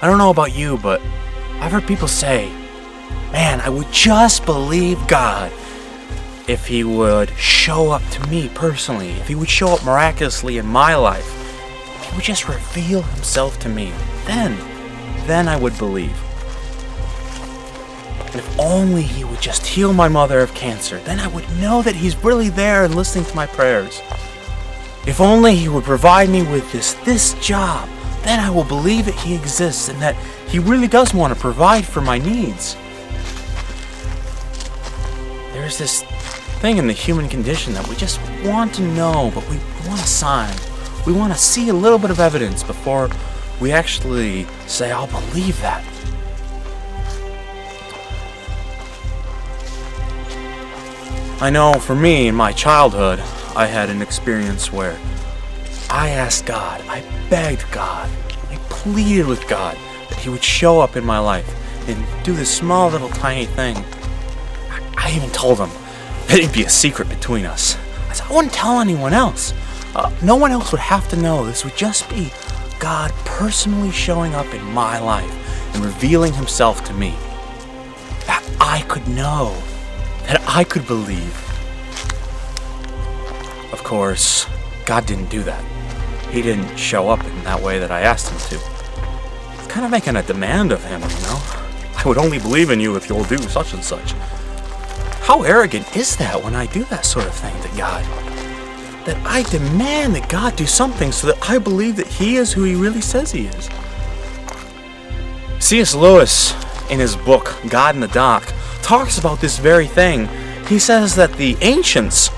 I don't know about you, but I've heard people say, man, I would just believe God if He would show up to me personally, if He would show up miraculously in my life, if He would just reveal Himself to me, then I would believe. And if only He would just heal my mother of cancer, then I would know that He's really there and listening to my prayers. If only He would provide me with this job, then I will believe that He exists and that He really does want to provide for my needs. There's this thing in the human condition that we just want to know, but we want a sign. We want to see a little bit of evidence before we actually say, I'll believe that. I know for me, in my childhood, I had an experience where I asked God, I begged God, I pleaded with God that He would show up in my life and do this small little tiny thing. I even told Him that it'd be a secret between us. I said, I wouldn't tell anyone else. No one else would have to know. This would just be God personally showing up in my life and revealing Himself to me. That I could know, that I could believe. Of course, God didn't do that. He didn't show up in that way that I asked Him to. It's kind of making a demand of Him, you know? I would only believe in you if you'll do such and such. How arrogant is that when I do that sort of thing to God? That I demand that God do something so that I believe that He is who He really says He is. C.S. Lewis, in his book, God in the Dock, talks about this very thing. He says that the ancients,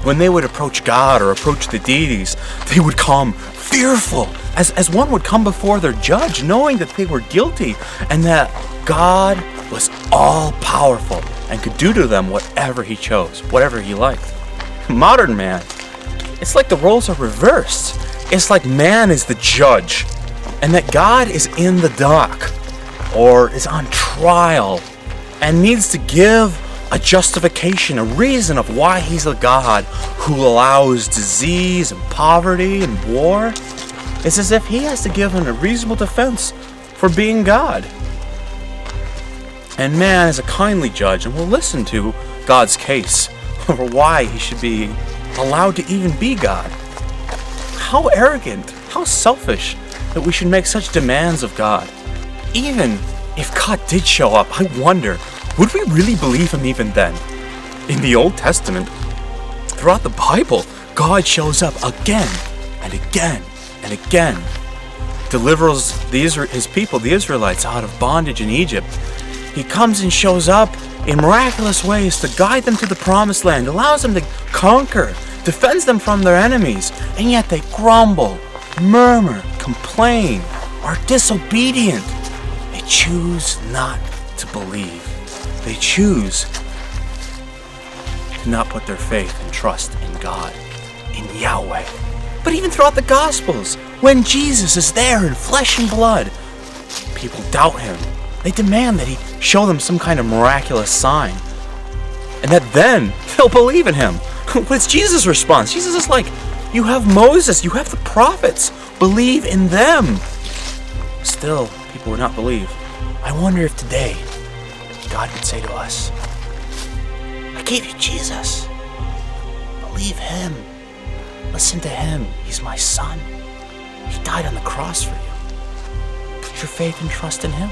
when they would approach God or approach the deities, they would come fearful, as one would come before their judge, knowing that they were guilty and that God was all-powerful and could do to them whatever He chose, whatever He liked. Modern man, it's like the roles are reversed. It's like man is the judge, and that God is in the dock, or is on trial, and needs to give a justification, a reason of why He's a God who allows disease and poverty and war. It's as if He has to give Him a reasonable defense for being God. And man is a kindly judge and will listen to God's case over why He should be allowed to even be God. How arrogant, how selfish that we should make such demands of God. Even if God did show up, I wonder, would we really believe Him even then? In the Old Testament, throughout the Bible, God shows up again and again and again. Delivers His people, the Israelites, out of bondage in Egypt. He comes and shows up in miraculous ways to guide them to the promised land, allows them to conquer, defends them from their enemies, and yet they grumble, murmur, complain, are disobedient. They choose not to believe. They choose to not put their faith and trust in God, in Yahweh. But even throughout the Gospels, when Jesus is there in flesh and blood, people doubt Him. They demand that He show them some kind of miraculous sign, and that then they'll believe in Him. What's Jesus' response? Jesus is like, you have Moses, you have the prophets, believe in them. Still, people would not believe. I wonder if today God would say to us, I gave you Jesus. Believe Him. Listen to Him. He's my Son. He died on the cross for you. Put your faith and trust in Him.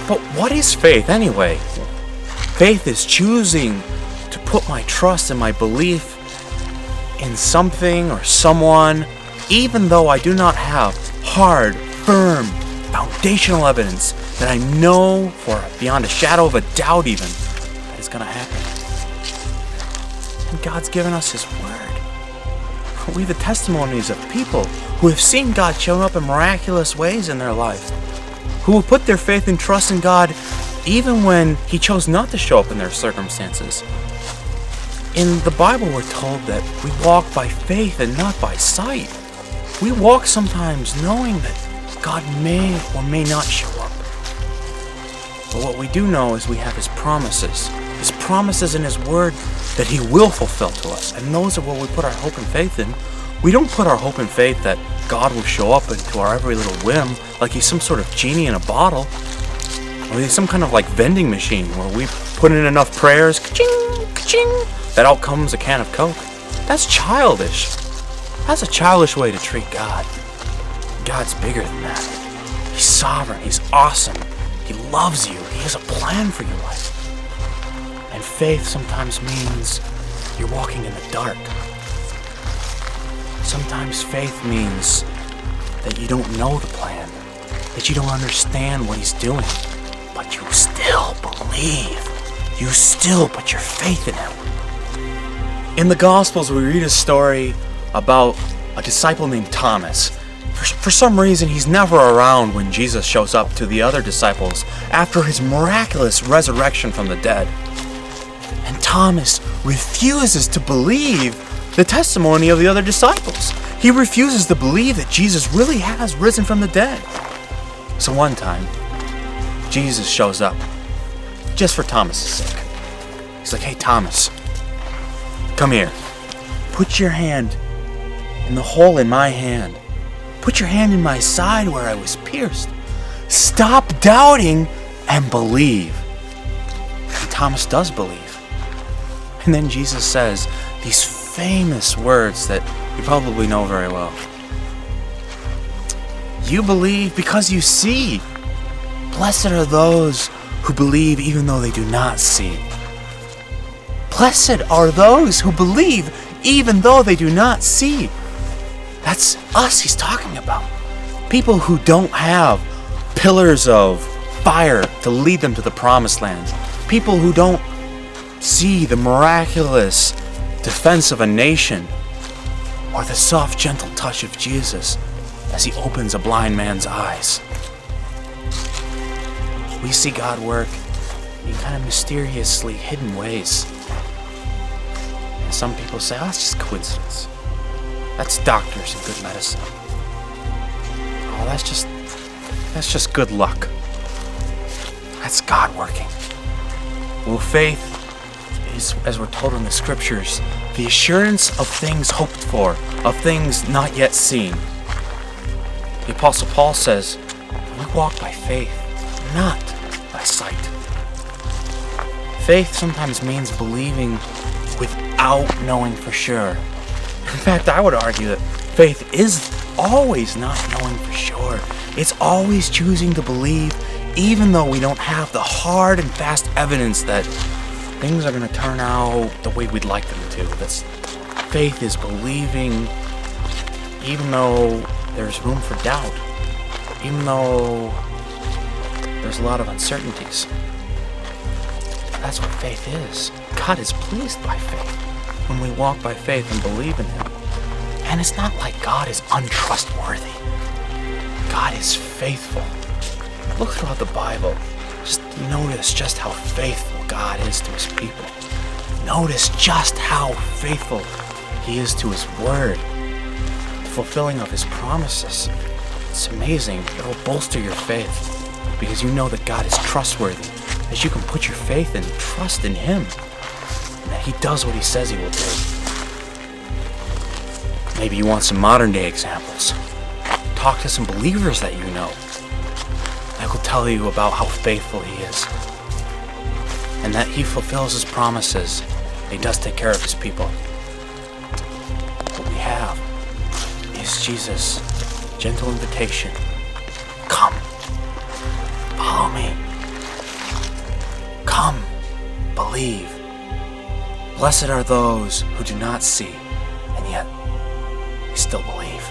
But what is faith anyway? Faith is choosing to put my trust and my belief in something or someone, even though I do not have hard, firm, foundational evidence that I know for beyond a shadow of a doubt even that is going to happen. And God's given us His Word. We have the testimonies of people who have seen God show up in miraculous ways in their life, who will put their faith and trust in God even when He chose not to show up in their circumstances. In the Bible, we're told that we walk by faith and not by sight. We walk sometimes knowing that God may or may not show up. But what we do know is we have His promises in His Word that He will fulfill to us. And those are what we put our hope and faith in We don't put our hope and faith that God will show up into our every little whim like he's some sort of genie in a bottle. Or he's some kind of like vending machine where we put in enough prayers, ka-ching, ka-ching, that out comes a can of Coke. That's childish. That's a childish way to treat God. God's bigger than that. He's sovereign. He's awesome. He loves you. He has a plan for your life. And faith sometimes means you're walking in the dark. Sometimes faith means that you don't know the plan, that you don't understand what he's doing, but you still believe. You still put your faith in him. In the Gospels, we read a story about a disciple named Thomas. For some reason, he's never around when Jesus shows up to the other disciples after his miraculous resurrection from the dead. And Thomas refuses to believe the testimony of the other disciples. He refuses to believe that Jesus really has risen from the dead. So one time, Jesus shows up just for Thomas' sake. He's like, "Hey, Thomas, come here. Put your hand in the hole in my hand. Put your hand in my side where I was pierced. Stop doubting and believe." And Thomas does believe. And then Jesus says these famous words that you probably know very well. "You believe because you see. Blessed are those who believe even though they do not see." Blessed are those who believe even though they do not see. That's us he's talking about. People who don't have pillars of fire to lead them to the promised land. People who don't see the miraculous defense of a nation or the soft, gentle touch of Jesus as he opens a blind man's eyes. We see God work in kind of mysteriously hidden ways. And some people say, "Oh, it's just coincidence. That's doctors and good medicine. Oh, that's just good luck." That's God working. Well, faith is, as we're told in the scriptures, the assurance of things hoped for, of things not yet seen. The Apostle Paul says, we walk by faith, not by sight. Faith sometimes means believing without knowing for sure. In fact, I would argue that faith is always not knowing for sure. It's always choosing to believe even though we don't have the hard and fast evidence that things are going to turn out the way we'd like them to. Faith is believing even though there's room for doubt, even though there's a lot of uncertainties. That's what faith is. God is pleased by faith when we walk by faith and believe in him. And it's not like God is untrustworthy. God is faithful. Look throughout the Bible. Just notice just how faithful God is to his people. Notice just how faithful he is to his word, the fulfilling of his promises. It's amazing. It'll bolster your faith because you know that God is trustworthy, that you can put your faith and trust in him, and that he does what he says he will do. Maybe you want some modern day examples. Talk to some believers that you know. They will tell you about how faithful he is, and that he fulfills his promises. He does take care of his people. What we have is Jesus' gentle invitation. Come, follow me. Come, believe. Blessed are those who do not see, and yet they still believe.